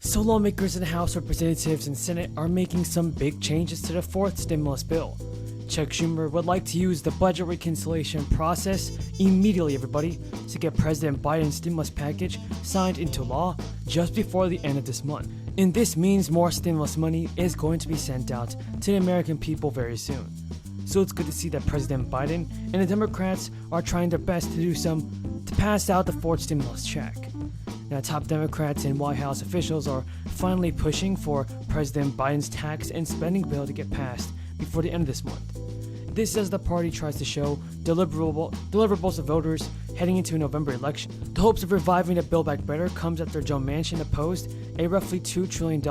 So lawmakers in the House of Representatives and Senate are making some big changes to the fourth stimulus bill. Chuck Schumer would like to use the budget reconciliation process immediately, everybody, to get President Biden's stimulus package signed into law just before the end of this month. And this means more stimulus money is going to be sent out to the American people very soon. So it's good to see that President Biden and the Democrats are trying their best to pass out the fourth stimulus check. Now, top Democrats and White House officials are finally pushing for President Biden's tax and spending bill to get passed before the end of this month. This as the party tries to show deliverables to voters heading into a November election. The hopes of reviving the Build Back Better comes after Joe Manchin opposed a roughly $2 trillion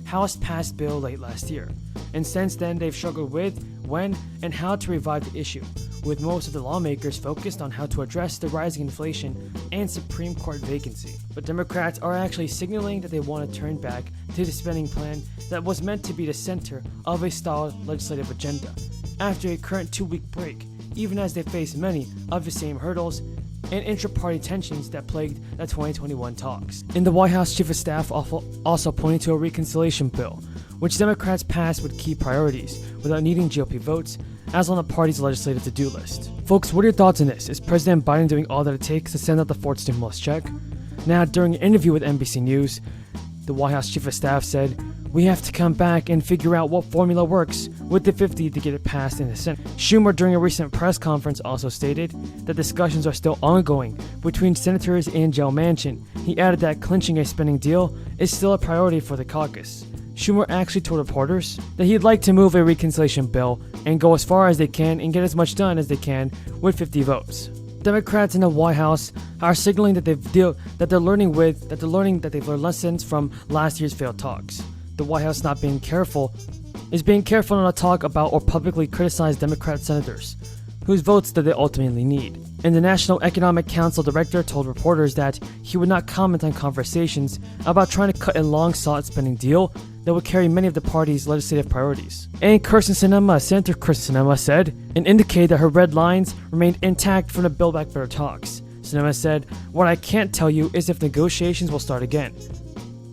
House-passed bill late last year. And since then, they've struggled with, when, and how to revive the issue, with most of the lawmakers focused on how to address the rising inflation and Supreme Court vacancy. But Democrats are actually signaling that they want to turn back to the spending plan that was meant to be the center of a stalled legislative agenda after a current 2-week break, even as they face many of the same hurdles and intra-party tensions that plagued the 2021 talks. And the White House Chief of Staff also pointed to a reconciliation bill, which Democrats passed with key priorities without needing GOP votes, as on the party's legislative to-do list. Folks, what are your thoughts on this? Is President Biden doing all that it takes to send out the fourth stimulus check? Now, during an interview with NBC News, the White House Chief of Staff said, "We have to come back and figure out what formula works with the 50 to get it passed in the Senate." Schumer, during a recent press conference, also stated that discussions are still ongoing between senators and Joe Manchin. He added that clinching a spending deal is still a priority for the caucus. Schumer actually told reporters that he'd like to move a reconciliation bill and go as far as they can and get as much done as they can with 50 votes. Democrats in the White House are signaling that they've learned lessons from last year's failed talks. The White House is being careful not to talk about or publicly criticize Democrat senators, whose votes that they ultimately need. And the National Economic Council director told reporters that he would not comment on conversations about trying to cut a long-sought spending deal that would carry many of the party's legislative priorities. And Senator Kyrsten Sinema said and indicated that her red lines remained intact from the Build Back Better talks. Sinema said, "What I can't tell you is if negotiations will start again."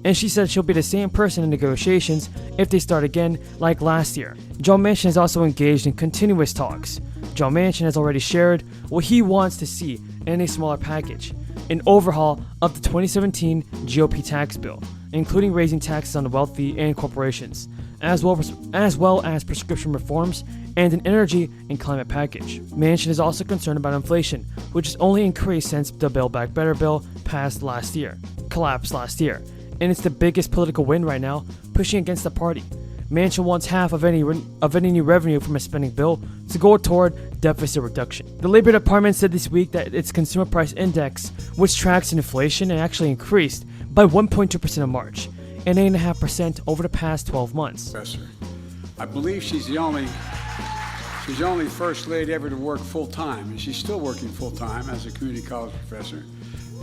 And she said she'll be the same person in negotiations if they start again like last year. Joe Manchin is also engaged in continuous talks. Joe Manchin has already shared what he wants to see in a smaller package: an overhaul of the 2017 GOP tax bill, including raising taxes on the wealthy and corporations, as well as prescription reforms and an energy and climate package. Manchin is also concerned about inflation, which has only increased since the Build Back Better bill collapsed last year. And it's the biggest political win right now, pushing against the party. Manchin wants half of any new revenue from a spending bill to go toward deficit reduction. The Labor Department said this week that its consumer price index, which tracks inflation, actually increased by 1.2% in March and 8.5% over the past 12 months. Professor, I believe she's the only first lady ever to work full-time, and she's still working full-time as a community college professor,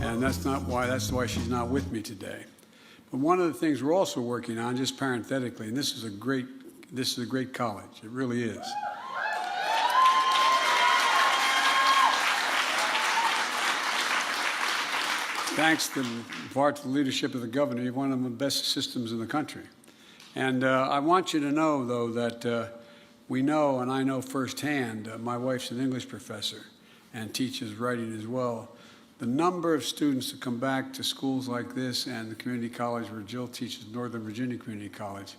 and that's why she's not with me today. But one of the things we're also working on, just parenthetically, and this is a great college, it really is. Thanks to the leadership of the governor, you have one of the best systems in the country. And I want you to know, though, that we know, and I know firsthand, my wife's an English professor and teaches writing as well. The number of students that come back to schools like this and the community college where Jill teaches, Northern Virginia Community College,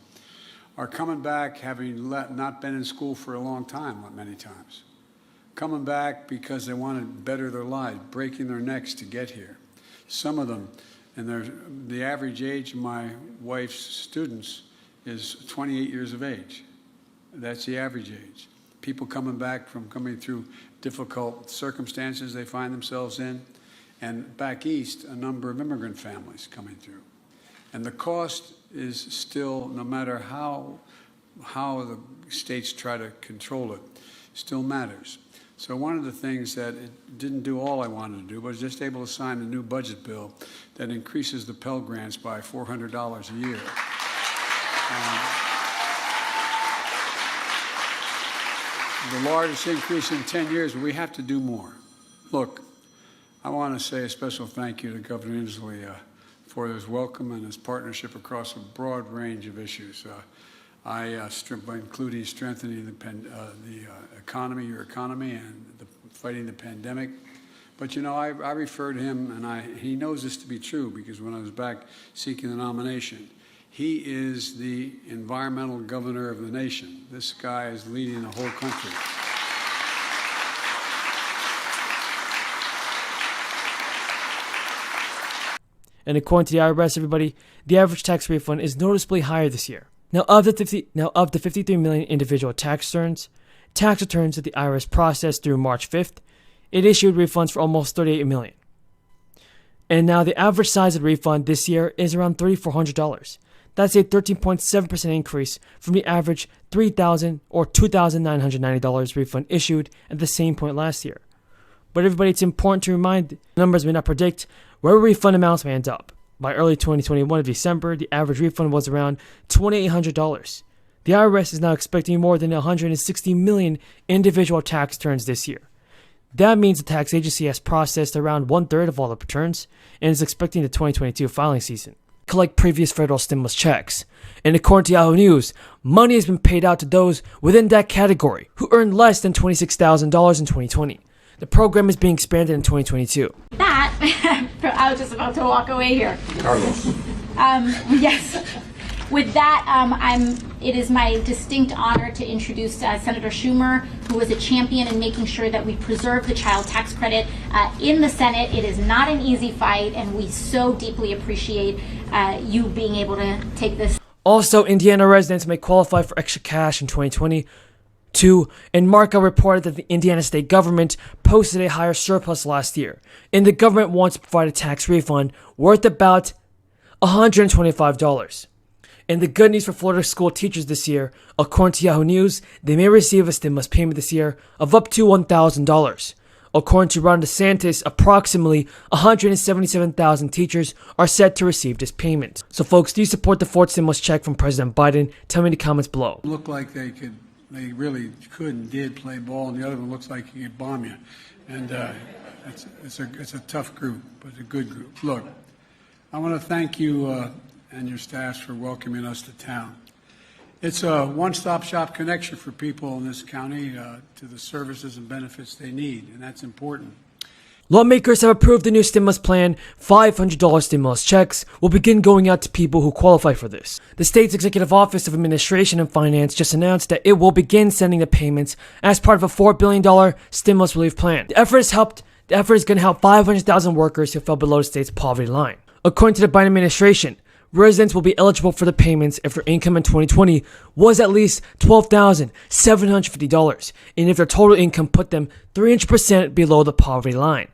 are coming back having not been in school for a long time, many times. Coming back because they want to better their lives, breaking their necks to get here. Some of them, and the average age of my wife's students is 28 years of age. That's the average age. People coming through difficult circumstances they find themselves in. And back east, a number of immigrant families coming through. And the cost is still, no matter how the states try to control it, still matters. So one of the things that it didn't do all I wanted to do, but was just able to sign a new budget bill that increases the Pell Grants by $400 a year. The largest increase in 10 years, but we have to do more. Look, I want to say a special thank you to Governor Inslee for his welcome and his partnership across a broad range of issues. Including strengthening the economy, your economy, and fighting the pandemic. But you know, I refer to him, and he knows this to be true because when I was back seeking the nomination, he is the environmental governor of the nation. This guy is leading the whole country. And according to the IRS, everybody, the average tax refund is noticeably higher this year. Now, of the 53 million individual tax returns that the IRS processed through March 5th, it issued refunds for almost 38 million. And now the average size of the refund this year is around $3,400. That's a 13.7% increase from the average $3,000 or $2,990 refund issued at the same point last year. But everybody, it's important to remind the numbers may not predict where refund amounts may end up. By early 2021 of December, the average refund was around $2,800. The IRS is now expecting more than 160 million individual tax returns this year. That means the tax agency has processed around 1/3 of all the returns and is expecting the 2022 filing season to collect previous federal stimulus checks. And according to Yahoo News, money has been paid out to those within that category who earned less than $26,000 in 2020. The program is being expanded in 2022. I was just about to walk away here. Carlos. Yes. With that, it is my distinct honor to introduce Senator Schumer, who was a champion in making sure that we preserve the child tax credit in the Senate. It is not an easy fight, and we so deeply appreciate you being able to take this. Also, Indiana residents may qualify for extra cash in 2022, and Marco reported that the Indiana state government posted a higher surplus last year, and the government wants to provide a tax refund worth about $125. And the good news for Florida school teachers this year, according to Yahoo News, they may receive a stimulus payment this year of up to $1,000. According to Ron DeSantis, approximately 177,000 teachers are set to receive this payment. So folks, do you support the fourth stimulus check from President Biden? Tell me in the comments below. Looked like they really could and did play ball, and the other one looks like he could bomb you. And it's a tough group, but a good group. Look, I want to thank you and your staffs for welcoming us to town. It's a one-stop shop connection for people in this county to the services and benefits they need, and that's important. Lawmakers have approved the new stimulus plan. $500 stimulus checks will begin going out to people who qualify for this. The state's Executive Office of Administration and Finance just announced that it will begin sending the payments as part of a $4 billion stimulus relief plan. The effort is going to help 500,000 workers who fell below the state's poverty line. According to the Biden administration, residents will be eligible for the payments if their income in 2020 was at least $12,750, and if their total income put them 300% below the poverty line.